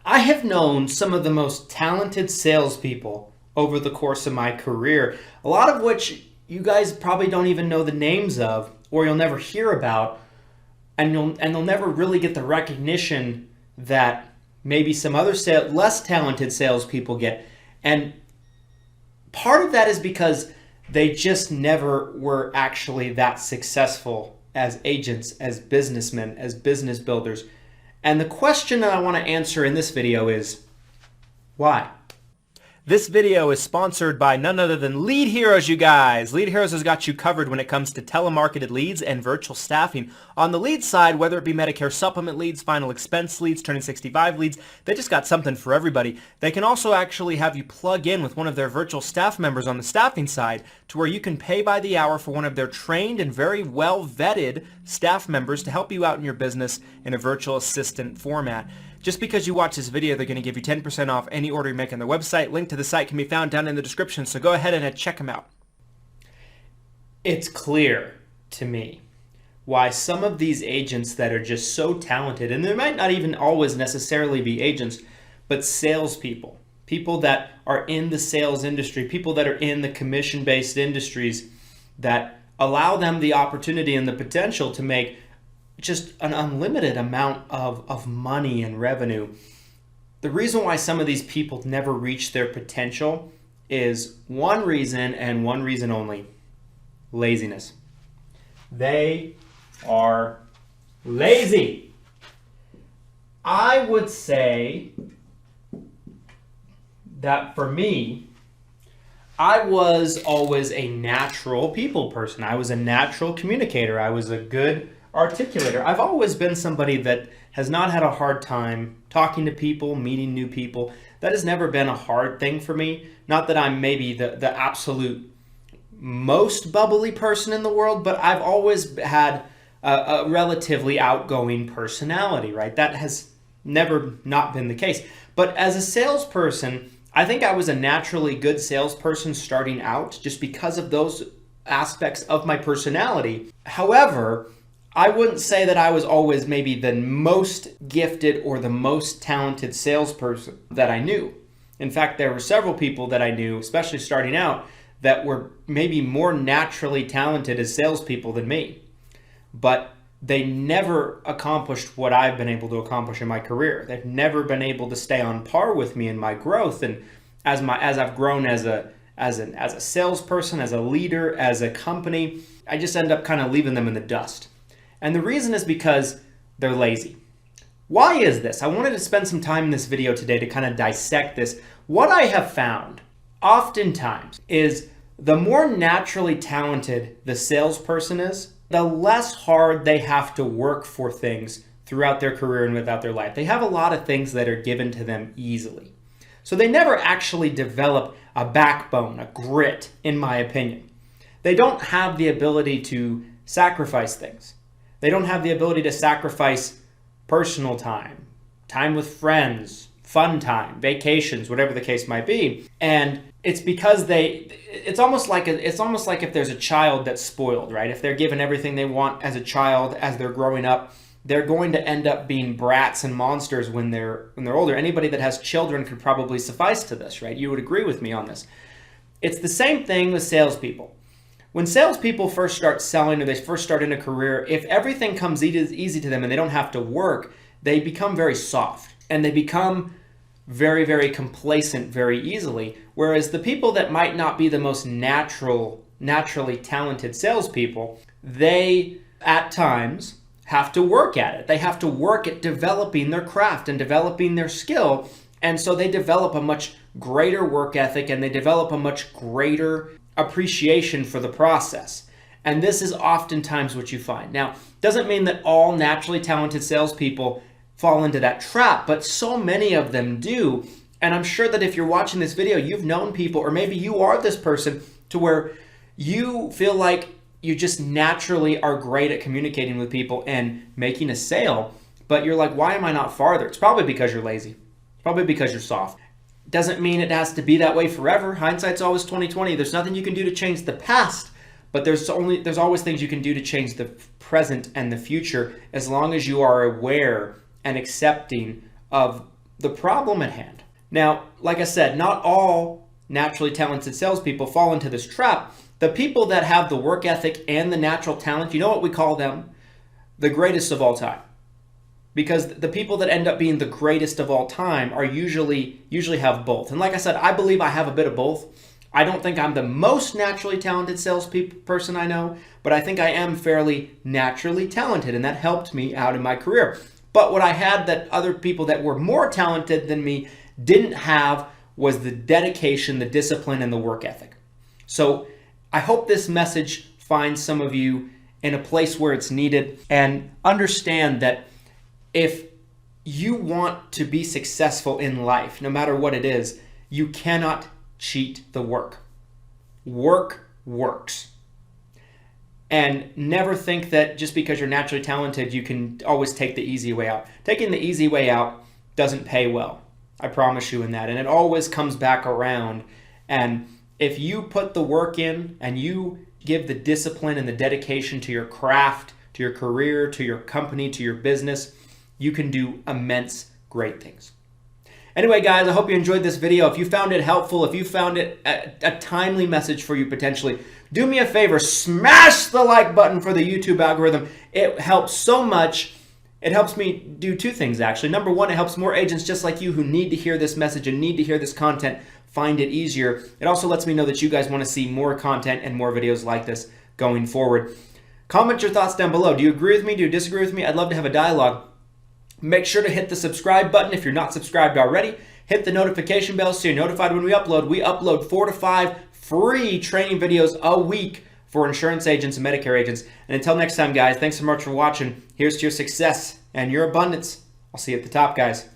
I have known some of the most talented salespeople over the course of my career, a lot of which you guys probably don't even know the names of, or you'll never hear about, and they'll never really get the recognition that maybe some other less talented salespeople get. And part of that is because they just never were actually that successful as agents, as businessmen, as business builders. And the question that I want to answer in this video is, why? This video is sponsored by none other than Lead Heroes, you guys. Lead Heroes has got you covered when it comes to telemarketed leads and virtual staffing. On the lead side, whether it be Medicare supplement leads, final expense leads, turning 65 leads, they just got something for everybody. They can also actually have you plug in with one of their virtual staff members on the staffing side to where you can pay by the hour for one of their trained and very well vetted staff members to help you out in your business in a virtual assistant format. Just because you watch this video, they're going to give you 10% off any order you make on their website. Link to the site can be found down in the description, so go ahead and check them out. It's clear to me why some of these agents that are just so talented, and they might not even always necessarily be agents, but salespeople, people that are in the sales industry, people that are in the commission-based industries that allow them the opportunity and the potential to make just an unlimited amount of money and revenue. The reason why some of these people never reach their potential is one reason and one reason only: laziness. They are lazy. I would say that for me, I was always a natural people person. I was a natural communicator. I was a good articulator. I've always been somebody that has not had a hard time talking to people, meeting new people. That has never been a hard thing for me. Not that I'm maybe the absolute most bubbly person in the world, but I've always had a relatively outgoing personality, right? That has never not been the case. But as a salesperson, I think I was a naturally good salesperson starting out just because of those aspects of my personality. However, I wouldn't say that I was always maybe the most gifted or the most talented salesperson that I knew. In fact, there were several people that I knew, especially starting out, that were maybe more naturally talented as salespeople than me. But they never accomplished what I've been able to accomplish in my career. They've never been able to stay on par with me in my growth. And as I've grown as a salesperson, as a leader, as a company, I just end up kind of leaving them in the dust. And the reason is because they're lazy. Why is this? I wanted to spend some time in this video today to kind of dissect this. What I have found oftentimes is the more naturally talented the salesperson is, the less hard they have to work for things throughout their career and without their life. They have a lot of things that are given to them easily. So they never actually develop a backbone, a grit, in my opinion. They don't have the ability to sacrifice things. They don't have the ability to sacrifice personal time, time with friends, fun time, vacations, whatever the case might be. And it's because it's almost like if there's a child that's spoiled, right? If they're given everything they want as a child as they're growing up, they're going to end up being brats and monsters when they're older. Anybody that has children could probably suffice to this, right? You would agree with me on this. It's the same thing with salespeople. When salespeople first start selling or they first start in a career, if everything comes easy to them and they don't have to work, they become very soft and they become very, very complacent very easily. Whereas the people that might not be the most naturally talented salespeople, they at times have to work at it. They have to work at developing their craft and developing their skill. And so they develop a much greater work ethic and they develop a much greater appreciation for the process. And this is oftentimes what you find. Now, doesn't mean that all naturally talented salespeople fall into that trap, but so many of them do. And I'm sure that if you're watching this video, you've known people, or maybe you are this person to where you feel like you just naturally are great at communicating with people and making a sale, but you're like, why am I not farther? It's probably because you're lazy. It's probably because you're soft. Doesn't mean it has to be that way forever. Hindsight's always 20/20. There's nothing you can do to change the past, but there's always things you can do to change the present and the future, as long as you are aware and accepting of the problem at hand. Now, like I said, not all naturally talented salespeople fall into this trap. The people that have the work ethic and the natural talent, you know what we call them? The greatest of all time. Because the people that end up being the greatest of all time are usually have both. And like I said, I believe I have a bit of both. I don't think I'm the most naturally talented salesperson I know, but I think I am fairly naturally talented, and that helped me out in my career. But what I had that other people that were more talented than me didn't have was the dedication, the discipline, and the work ethic. So I hope this message finds some of you in a place where it's needed, and understand that if you want to be successful in life, no matter what it is, you cannot cheat the work. Work works. And never think that just because you're naturally talented, you can always take the easy way out. Taking the easy way out doesn't pay well. I promise you in that. And it always comes back around. And if you put the work in and you give the discipline and the dedication to your craft, to your career, to your company, to your business, you can do immense great things. Anyway, guys, I hope you enjoyed this video. If you found it helpful, if you found it a timely message for you potentially, do me a favor, smash the like button for the YouTube algorithm. It helps so much. It helps me do two things, actually. Number one, it helps more agents just like you who need to hear this message and need to hear this content find it easier. It also lets me know that you guys want to see more content and more videos like this going forward. Comment your thoughts down below. Do you agree with me? Do you disagree with me? I'd love to have a dialogue. Make sure to hit the subscribe button if you're not subscribed already. Hit the notification bell so you're notified when we upload. We upload 4 to 5 free training videos a week for insurance agents and Medicare agents. And until next time, guys, thanks so much for watching. Here's to your success and your abundance. I'll see you at the top, guys.